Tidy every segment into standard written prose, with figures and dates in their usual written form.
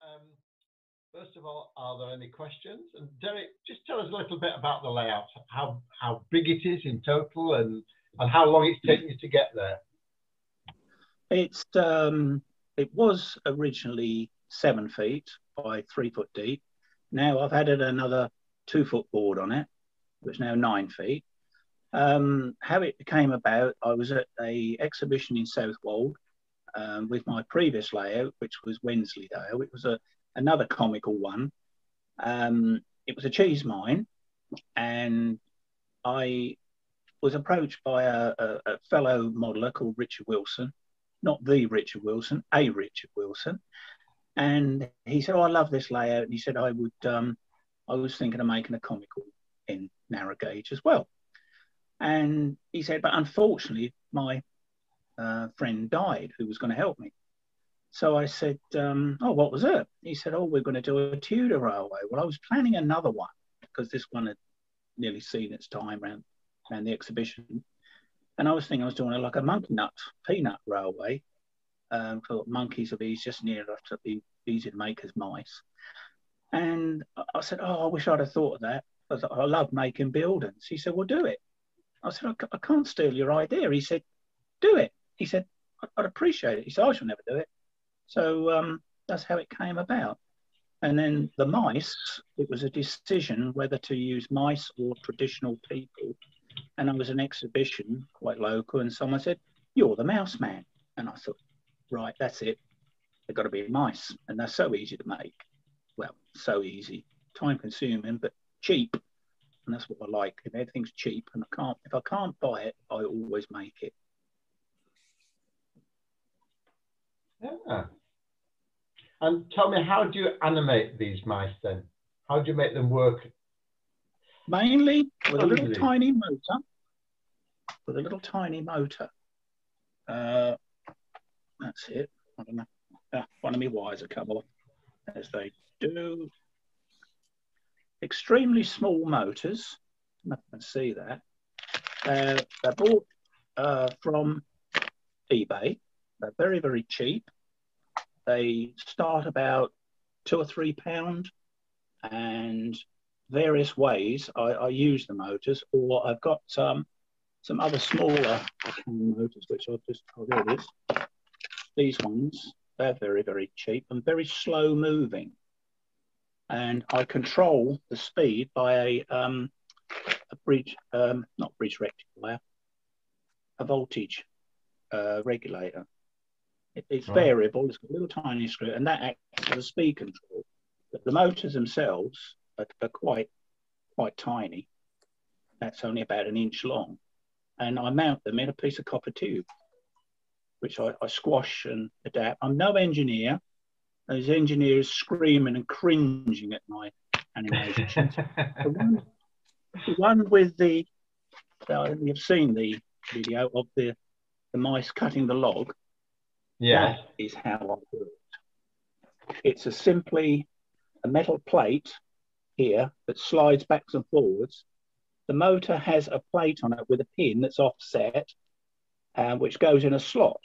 Um, First of all, are there any questions? And Derek, just tell us a little bit about the layout, how big it is in total, and how long it's taken you to get there. It was originally 7 feet by 3 foot deep. Now I've added another 2 foot board on it, which is now 9 feet. How it came about, I was at a exhibition in Southwold with my previous layout, which was Wensleydale. It was another comical one. It was a cheese mine, and I was approached by a fellow modeler called Richard Wilson, not the Richard Wilson, a Richard Wilson. And he said, "Oh, I love this layout." And he said, I was thinking of making a comical in narrow gauge as well. And he said, but unfortunately, my friend died who was going to help me. So I said, oh, what was it? He said, oh, we're going to do a Tudor railway. Well, I was planning another one because this one had nearly seen its time around the exhibition. And I was thinking I was doing like a monkey nut, peanut railway. For monkeys will be just near enough to be easy to make as mice. And I said, oh, I wish I'd have thought of that. I love making buildings. He said, well, do it. I said, I can't steal your idea. He said, do it. He said, I'd appreciate it. He said, I shall never do it. So that's how it came about. And then the mice, it was a decision whether to use mice or traditional people. And I was an exhibition, quite local, and someone said, you're the mouse man. And I thought, right, that's it. They've got to be mice. And they're so easy to make. Well, so easy. Time consuming, but cheap. And that's what I like. If everything's cheap, and if I can't buy it, I always make it. Yeah. And tell me, how do you animate these mice then? How do you make them work? Mainly with a little tiny motor. With a little tiny motor. That's it. I don't know. One of my wires have come off, as they do. Extremely small motors. I can see that. They're bought from eBay. They're very, very cheap. They start about £2 or £3, and various ways I use the motors, or I've got some other smaller motors, which I'll just, oh, there it is. These ones, they're very, very cheap and very slow moving. And I control the speed by a bridge, not bridge rectifier, a voltage regulator. It's variable, it's got a little tiny screw, and that acts as a speed control. But the motors themselves are quite tiny. That's only about 1 inch long. And I mount them in a piece of copper tube, which I squash and adapt. I'm no engineer. Those engineers screaming and cringing at my animations. the one with you've seen the video of the mice cutting the log. Yeah. That is how I do it. It's simply a metal plate here that slides backwards and forwards. The motor has a plate on it with a pin that's offset, which goes in a slot.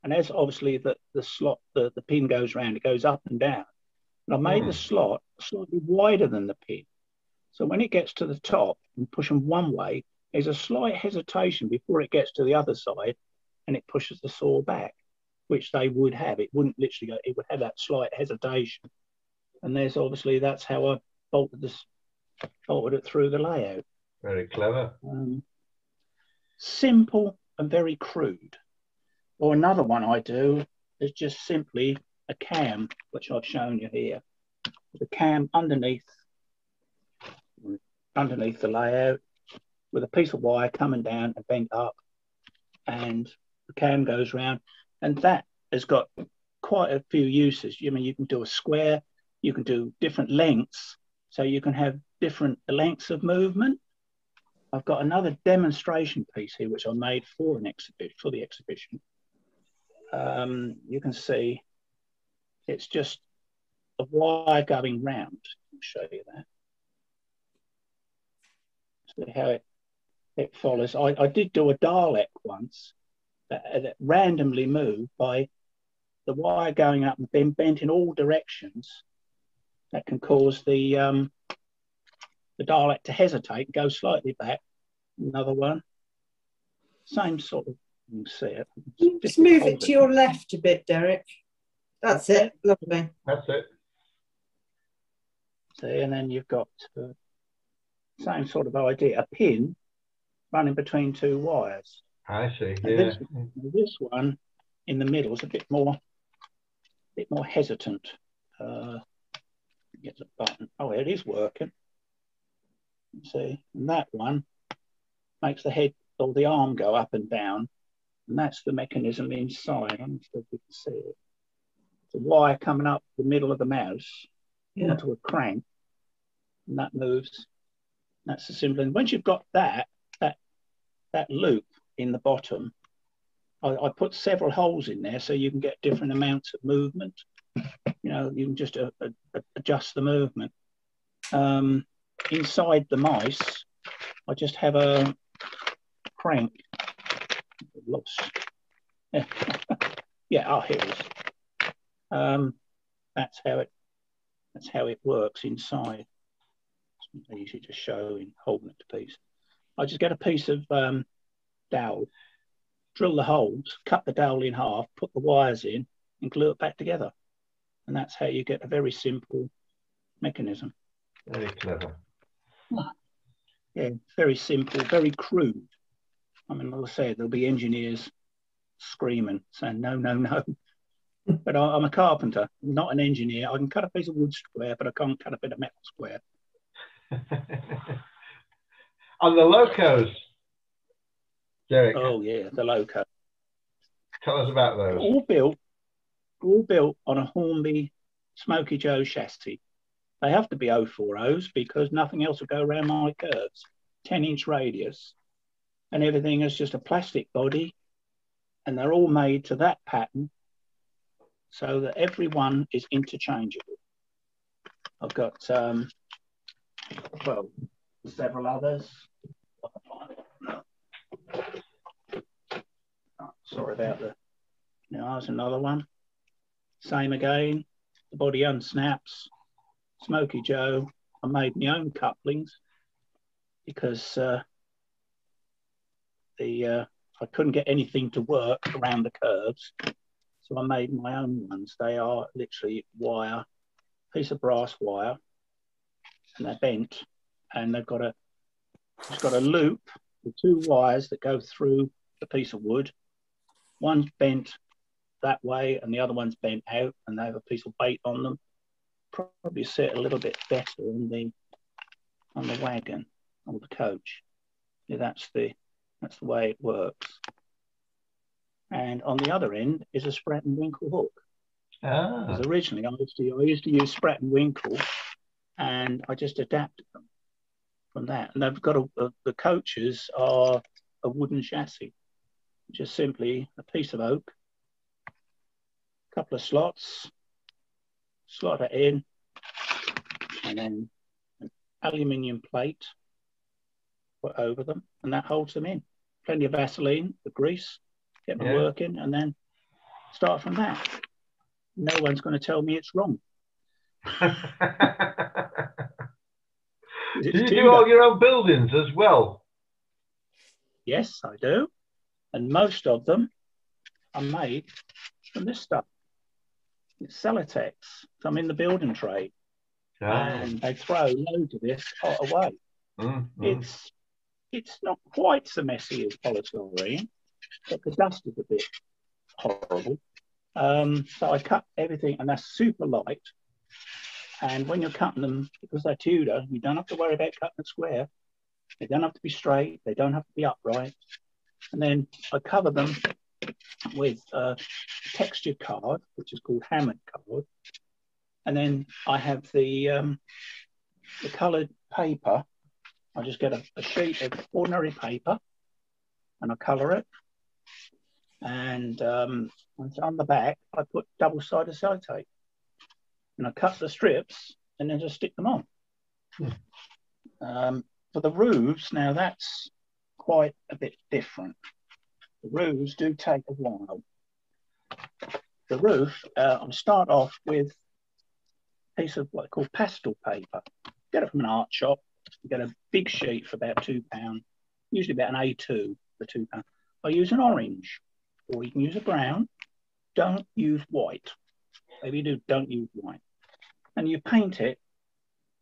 And as obviously the slot, the pin goes around, it goes up and down. And I made the slot slightly wider than the pin. So when it gets to the top and push them one way, there's a slight hesitation before it gets to the other side, and it pushes the saw back, which they would have. It wouldn't literally go, it would have that slight hesitation. And there's obviously, that's how I bolted it through the layout. Very clever. Simple and very crude. Or another one I do is just simply a cam, which I've shown you here. The cam underneath the layout with a piece of wire coming down and bent up, and the cam goes round, and that has got quite a few uses. I mean, you can do a square, you can do different lengths, so you can have different lengths of movement. I've got another demonstration piece here, which I made for the exhibition. You can see it's just a wire going round. I'll show you that. See how it follows. I did do a Dalek once that randomly moved by the wire going up and being bent in all directions, that can cause the dialect to hesitate, go slightly back. Another one, same sort of. You can see it. Just move it to your left a bit, Derek. That's it. Lovely. That's it. See, and then you've got the same sort of idea. A pin running between two wires. I see. Yeah. This one in the middle is a bit more hesitant. Get the button. Oh, it is working. See, and that one makes the head or the arm go up and down, and that's the mechanism inside. I don't know if you can see it. The wire coming up the middle of the mouse onto a crank, and that moves. That's the simple. And once you've got that loop in the bottom, I put several holes in there so you can get different amounts of movement. You know, you can just adjust the movement. Inside the mice, I just have a crank. Lost. Yeah, yeah. Oh, here it is. That's how it works inside. It's easy to show in holding it to piece. I just get a piece of dowel, drill the holes, cut the dowel in half, put the wires in, and glue it back together. And that's how you get a very simple mechanism. Very clever. Yeah, very simple, very crude. I mean, like I said, there'll be engineers screaming, saying, no, no, no. But I'm a carpenter, not an engineer. I can cut a piece of wood square, but I can't cut a bit of metal square. And the locos, Derek. Oh, yeah, the loco. Tell us about those. All built on a Hornby Smoky Joe chassis. They have to be 040s because nothing else will go around my curves. 10-inch radius, and everything is just a plastic body, and they're all made to that pattern so that every one is interchangeable. I've got well, several others. Oh, sorry about the. Now there's another one. Same again. The body unsnaps. Smoky Joe. I made my own couplings because I couldn't get anything to work around the curves, so I made my own ones. They are literally wire, piece of brass wire, and they're bent, and they've got it's got a loop with two wires that go through the piece of wood. One's bent that way, and the other one's bent out, and they have a piece of weight on them. Probably sit a little bit better on the wagon or the coach. Yeah, that's the way it works. And on the other end is a Spratt and Winkle hook. Because originally I used to use Spratt and Winkle, and I just adapted them from that. And they've got the coaches are a wooden chassis, just simply a piece of oak, a couple of slots, slot it in, and then an aluminium plate put over them, and that holds them in. Plenty of Vaseline, the grease, get them working, and then start from that. No one's going to tell me it's wrong. Do you do all your own buildings as well? Yes, I do. And most of them are made from this stuff. It's Celotex. So I'm in the building trade. And they throw loads of this away. It's not quite so messy as polystyrene, but the dust is a bit horrible. So I cut everything, and that's super light. And when you're cutting them, because they're Tudor, you don't have to worry about cutting a square. They don't have to be straight. They don't have to be upright. And then I cover them with textured card, which is called hammered card. And then I have the coloured paper. I just get a sheet of ordinary paper and I colour it. And on the back, I put double-sided sellotape. And I cut the strips and then just stick them on. For the roofs, now that's quite a bit different. The roofs do take a while. the roof, I'll start off with a piece of what I call pastel paper. Get it from an art shop. You get a big sheet for about £2, usually about an A2 for £2. I use an orange, or you can use a brown. Don't use white. Maybe you do, don't use white. And you paint it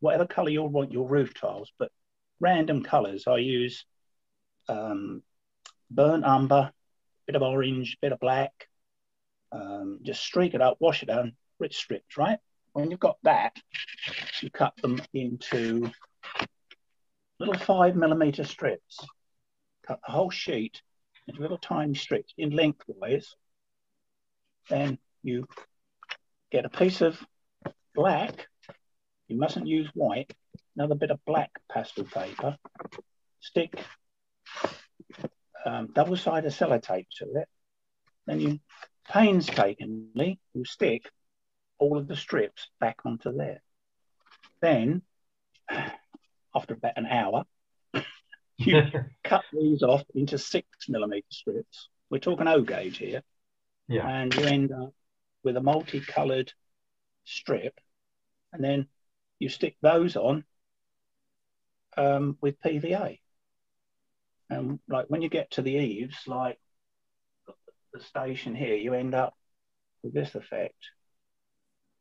whatever colour you want your roof tiles, but random colours. I use burnt umber, bit of orange, bit of black. Just streak it up, wash it down, rich strips, right? When you've got that, you cut them into little 5mm strips. Cut the whole sheet into little tiny strips in lengthwise. Then you get a piece of black. You mustn't use white. Another bit of black pastel paper. Stick double-sided sellotape to it. Then you painstakingly you stick all of the strips back onto there. Then, after about an hour, you cut these off into 6mm strips. We're talking O gauge here. Yeah. And you end up with a multicoloured strip, and then you stick those on with PVA. And like when you get to the eaves, like the station here, you end up with this effect.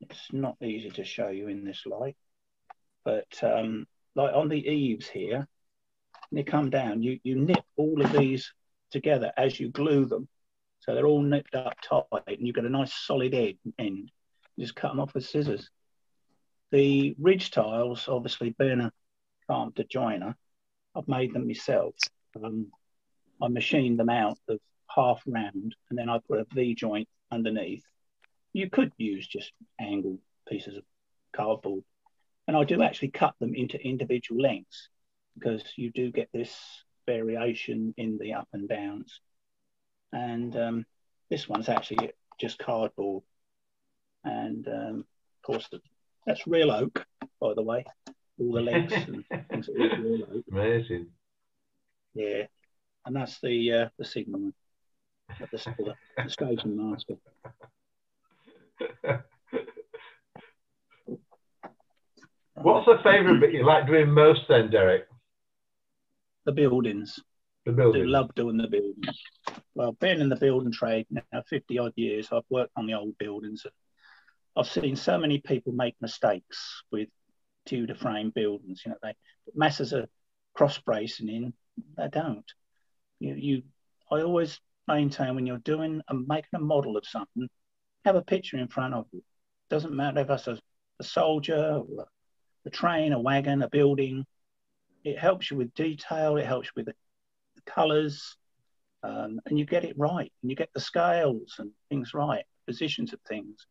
It's not easy to show you in this light, but like on the eaves here, when you come down, you knit all of these together as you glue them. So they're all nipped up tight, and you've got a nice solid end. You just cut them off with scissors. The ridge tiles, obviously being a carpenter joiner, I've made them myself. I machined them out of half round, and then I put a V joint underneath. You could use just angled pieces of cardboard, and I do actually cut them into individual lengths because you do get this variation in the up and downs. And this one's actually just cardboard, and of course that's real oak, by the way. All the lengths and things are all real oak. Amazing. Yeah, and that's the signalman, the station master. What's the favourite bit you like doing most then, Derek? The buildings. The I building. do love doing the buildings. Well, being in the building trade now 50 odd years, I've worked on the old buildings. I've seen so many people make mistakes with Tudor frame buildings. You know, they put masses of cross bracing in. They don't. I always maintain when you're doing and making a model of something, have a picture in front of you. Doesn't matter if that's a soldier, or a train, a wagon, a building. It helps you with detail. It helps you with the colours, and you get it right, and you get the scales and things right, positions of things.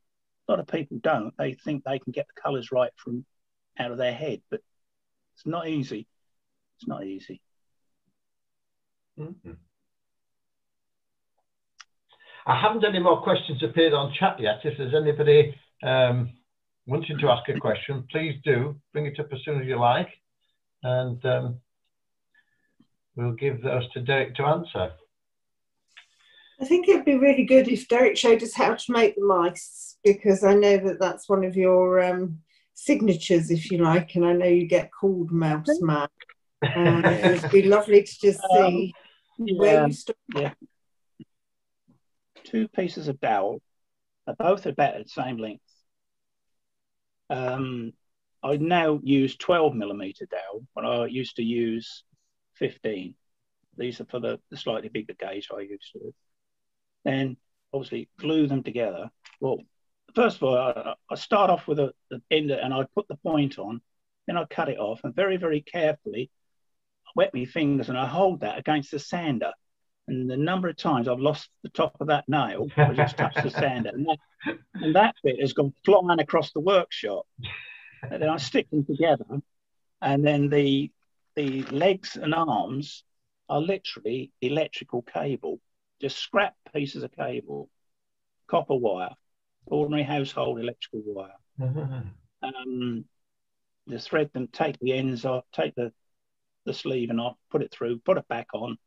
A lot of people don't. They think they can get the colours right from out of their head, but it's not easy. It's not easy. Mm-hmm. I haven't any more questions appeared on chat yet. If there's anybody wanting to ask a question, please do bring it up as soon as you like, and we'll give those to Derek to answer. I think it'd be really good if Derek showed us how to make the mice, because I know that that's one of your signatures, if you like, and I know you get called Mouse Man. It'd be lovely to just see where you start. Yeah. 2 pieces of dowel. They're both about the same length. I now use 12mm dowel, but I used to use 15. These are for the slightly bigger gauge I used to. Then obviously glue them together. Well, first of all, I start off with the end, and I put the point on, then I cut it off, and very, very carefully I wet my fingers and I hold that against the sander. And the number of times I've lost the top of that nail because it's touched the sander, and that bit has gone flying across the workshop. And then I stick them together, and then the legs and arms are literally electrical cable, just scrap pieces of cable, copper wire, ordinary household electrical wire. Just thread them, take the ends off, take the sleeving off, put it through, put it back on.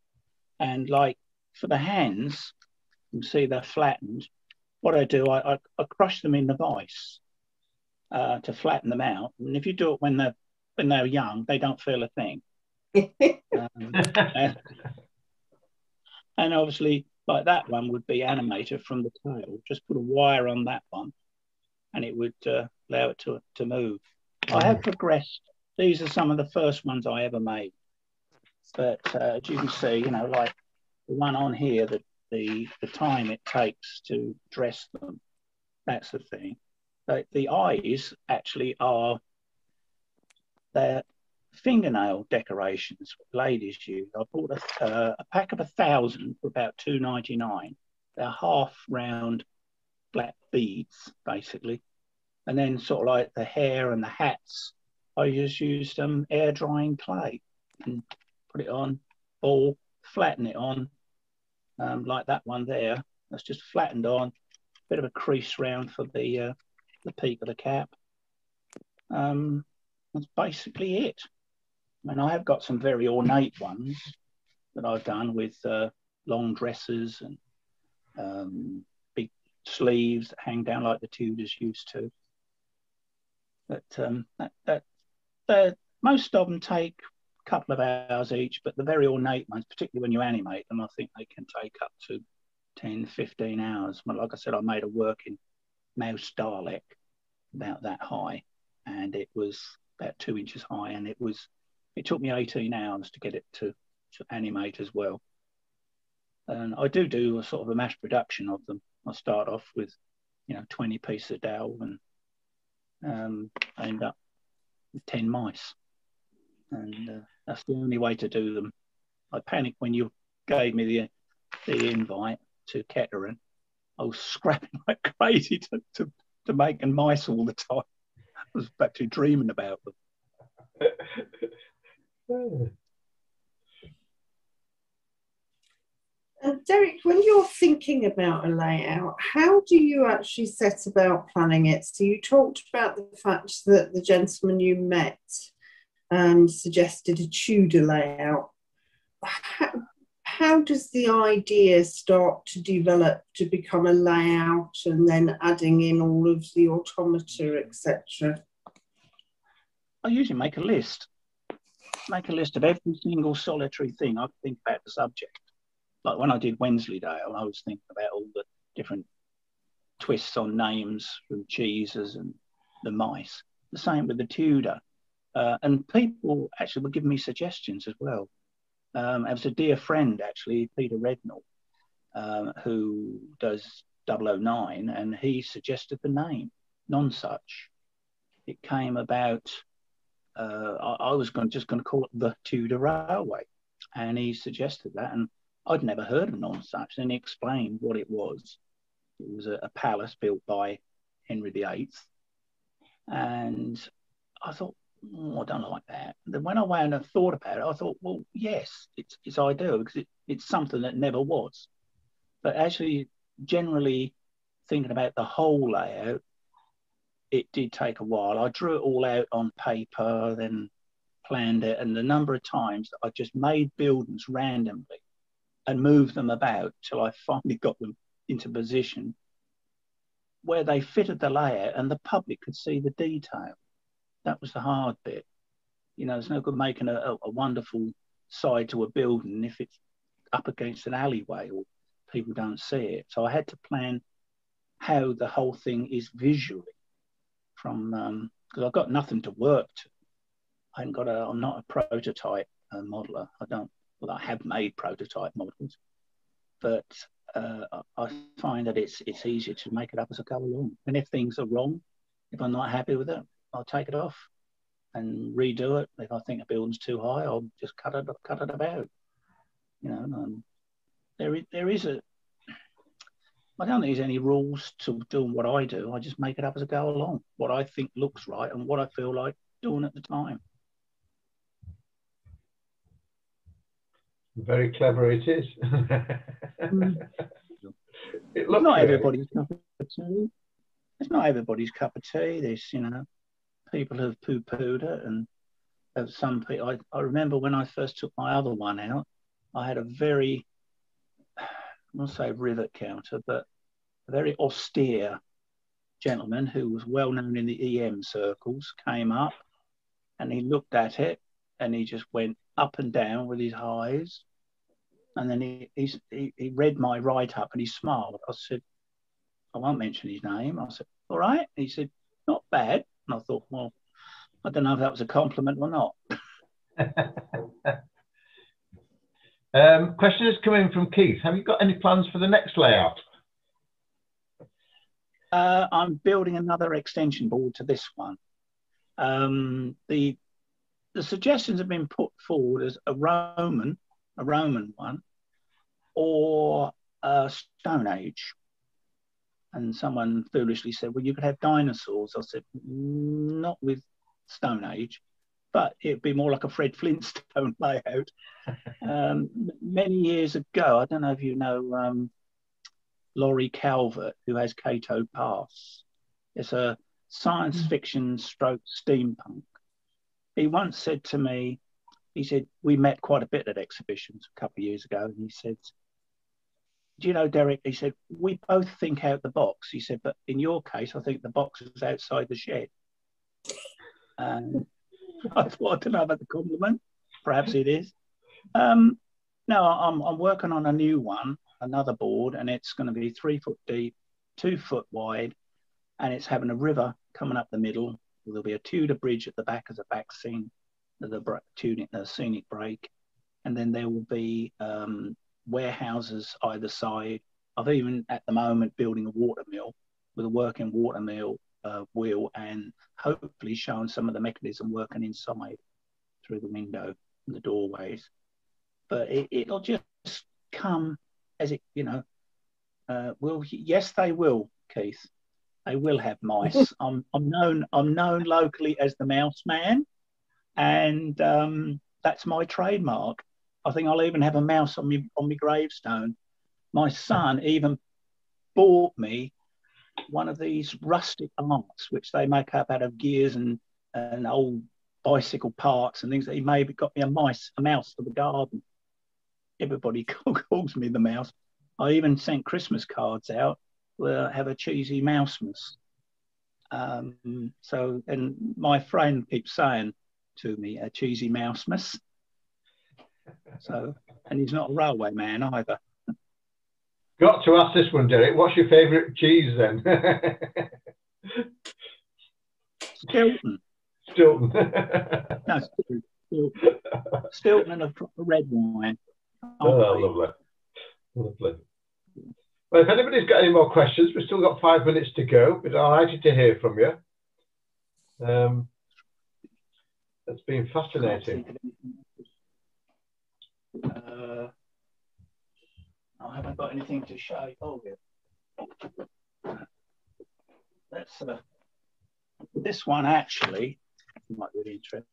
And like for the hands, you can see they're flattened. what I do, I crush them in the vice to flatten them out. And if you do it when they're young, they don't feel a thing. And obviously, like that one would be animated from the tail. Just put a wire on that one, and it would allow it to move. I have progressed. These are some of the first ones I ever made. But as you can see, you know, like the one on here, the time it takes to dress them, that's the thing. The eyes actually are their fingernail decorations ladies use. I bought a pack of 1,000 for about $2.99. They're half round black beads, basically. And then sort of like the hair and the hats, I just used air drying clay and put it on, ball, flatten it on, like that one there. That's just flattened on, bit of a crease round for the peak of the cap. That's basically it. I mean, I have got some very ornate ones that I've done with long dresses and big sleeves that hang down like the Tudors used to. But most of them take a couple of hours each, but the very ornate ones, particularly when you animate them, I think they can take up to 10, 15 hours. But like I said, I made a working mouse Dalek about that high, and it was about 2 inches high, and it took me 18 hours to get it to animate as well. And I do a sort of a mass production of them. I start off with, 20 pieces of dowel, and I end up with 10 mice. And that's the only way to do them. I panicked when you gave me the invite to Kettering. I was scrapping like crazy to make mice all the time. I was actually dreaming about them. Derek, when you're thinking about a layout, how do you actually set about planning it? So you talked about the fact that the gentleman you met suggested a Tudor layout. How does the idea start to develop to become a layout, and then adding in all of the automata, etc.? I usually make a list. Make a list of every single solitary thing I think about the subject. Like when I did Wensleydale, I was thinking about all the different twists on names from cheeses and the mice. The same with the Tudor. And people actually were giving me suggestions as well. There was a dear friend, actually, Peter Rednall, who does 009, and he suggested the name, Nonsuch. It came about, I was just going to call it the Tudor Railway, and he suggested that, and I'd never heard of Nonsuch, and he explained what it was. It was a palace built by Henry VIII, and I thought, I don't like that. Then when I went and thought about it, I thought, well, yes, it's ideal because it's something that never was. But actually, generally thinking about the whole layout, it did take a while. I drew it all out on paper, then planned it, and the number of times that I just made buildings randomly and moved them about till I finally got them into position where they fitted the layout and the public could see the detail. That was the hard bit. It's no good making a wonderful side to a building if it's up against an alleyway or people don't see it. So I had to plan how the whole thing is visually from, because I've got nothing to work to. I'm not a prototype modeler. I have made prototype models, but I find that it's easier to make it up as I go along. And if things are wrong, if I'm not happy with it, I'll take it off and redo it. If I think a building's too high, I'll just cut it about. There is I don't think there's any rules to doing what I do. I just make it up as I go along, what I think looks right and what I feel like doing at the time. Very clever it is. It looks not great. Everybody's cup of tea. It's not everybody's cup of tea. There's, people have poo-pooed it, and some people. I remember when I first took my other one out, I had a very, I won't say rivet counter, but very austere gentleman who was well known in the EM circles came up, and he looked at it, and he just went up and down with his eyes. And then he read my write-up, and he smiled. I said, I won't mention his name. I said, all right. He said, not bad. And I thought, well, I don't know if that was a compliment or not. Question is coming from Keith. Have you got any plans for the next layout? I'm building another extension board to this one. The suggestions have been put forward as a Roman one, or a Stone Age. And someone foolishly said, well, you could have dinosaurs. I said, not with Stone Age, but it'd be more like a Fred Flintstone layout. Many years ago, I don't know if you know Laurie Calvert, who has Cato Pass. It's a science fiction stroke steampunk. He once said to me, he said, we met quite a bit at exhibitions a couple of years ago, and he said, do you know, Derek, he said, we both think out the box. He said, but in your case, I think the box is outside the shed. And I thought, I don't know about the compliment. Perhaps it is. No, I'm working on a new one, another board, and it's going to be 3 foot deep, 2 foot wide, and it's having a river coming up the middle. There'll be a Tudor bridge at the back as a back scene, the scenic break, and then there will be warehouses either side. I've even at the moment building a watermill with a working watermill wheel, and hopefully showing some of the mechanism working inside through the window and the doorways. But it'll just come as it, you know, yes, they will, Keith. They will have mice. I'm known locally as the Mouse Man, and that's my trademark. I think I'll even have a mouse on my gravestone. My son even bought me one of these rustic arts, which they make up out of gears and old bicycle parts and things. He maybe got me a mouse for the garden. Everybody calls me the mouse. I even sent Christmas cards out where I have a cheesy mousemas. So, and my friend keeps saying to me, a cheesy mousemas. So, and he's not a railway man either. Got to ask this one, Derek. What's your favourite cheese then? Stilton. Stilton. No, Stilton and a proper red wine. Oh, lovely. Lovely. Well, if anybody's got any more questions, we've still got 5 minutes to go. We're delighted to hear from you. It's been fascinating. I haven't got anything to show you. Oh, yeah. That's this one actually, you might be interested.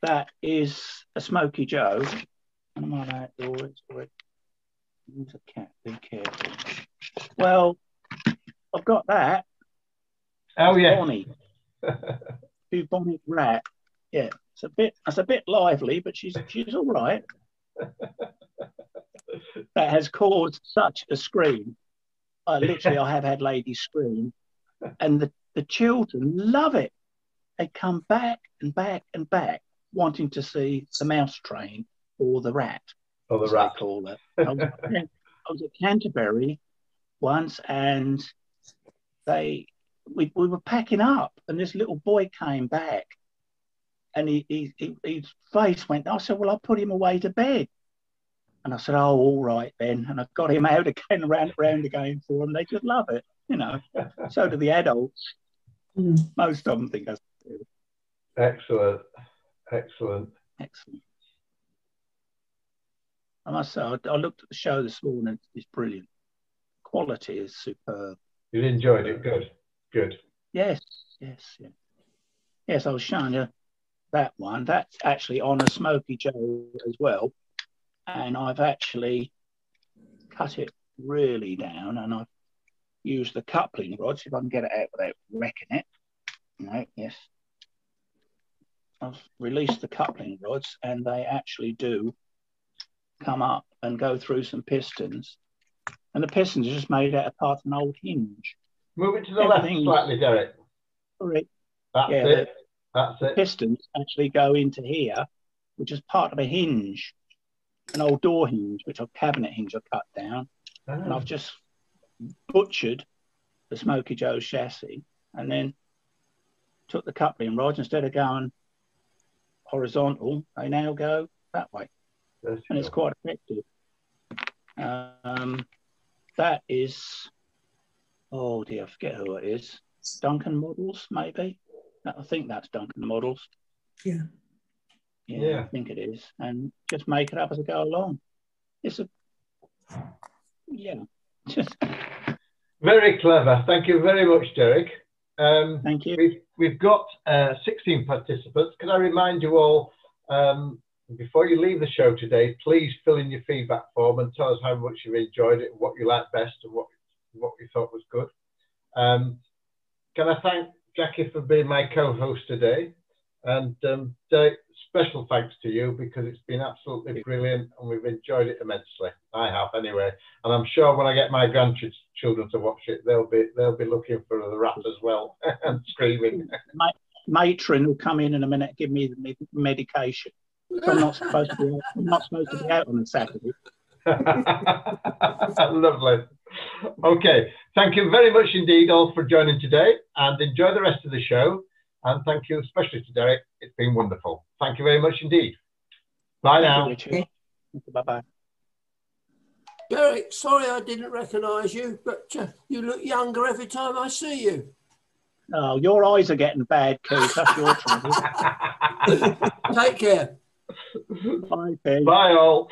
That is a Smoky Joe. I'm on outdoors. There's a cat. Be careful. Well, I've got that. Oh yeah. Bonnie. Bubonic rat. Yeah, it's a bit lively, but she's all right. That has caused such a scream. Literally, I have had ladies scream, and the children love it. They come back and back and back, wanting to see the mouse train or the rat. Or the rat. They call it. I was at Canterbury once, and we were packing up, and this little boy came back, and his face went. I said, "Well, I'll put him away to bed." And I said, "Oh, all right then." And I got him out again, round again for them. They just love it, you know. So do the adults. Most of them think that's good. Excellent. Excellent. Excellent. I must say, I looked at the show this morning. It's brilliant. Quality is superb. You enjoyed it. Good. Good. Yes. Yes, I was showing you that one. That's actually on a Smoky Joe as well. And I've actually cut it really down, and I've used the coupling rods, if I can get it out without wrecking it. No, yes. I've released the coupling rods, and they actually do come up and go through some pistons. and the pistons are just made out of part of an old hinge. Move it to the left slightly, Derek. Correct. That's Yeah, it. That's The it. pistons actually go into here, which is part of a hinge, an old door hinge, which a cabinet hinge I've cut down. And I've just butchered the Smoky Joe's chassis and then took the coupling rods. Instead of going horizontal, they now go that way. And it's quite effective. That is, oh dear, I forget who it is. Duncan Models, maybe? I think that's Duncan Models. Yeah. Yeah, I think it is. And just make it up as I go along. It's a, yeah. Very clever. Thank you very much, Derek. Thank you. We've got 16 participants. Can I remind you all, before you leave the show today, please fill in your feedback form and tell us how much you enjoyed it, what you liked best, and what you thought was good. Can I thank Jackie for being my co-host today? And Derek, special thanks to you, because it's been absolutely brilliant and we've enjoyed it immensely. I have, anyway. And I'm sure when I get my grandchildren to watch it, they'll be looking for the rat as well and screaming. Matron will come in a minute and give me the medication. So I'm not supposed to be out on a Saturday. Lovely. Okay, thank you very much indeed all for joining today, and enjoy the rest of the show. And thank you especially to Derek. It's been wonderful. Thank you very much indeed. Bye now. Bye-bye. Derek, sorry I didn't recognise you, but you look younger every time I see you. Oh, your eyes are getting bad, Keith. That's your trouble. Take care. Bye, Keith. Bye all.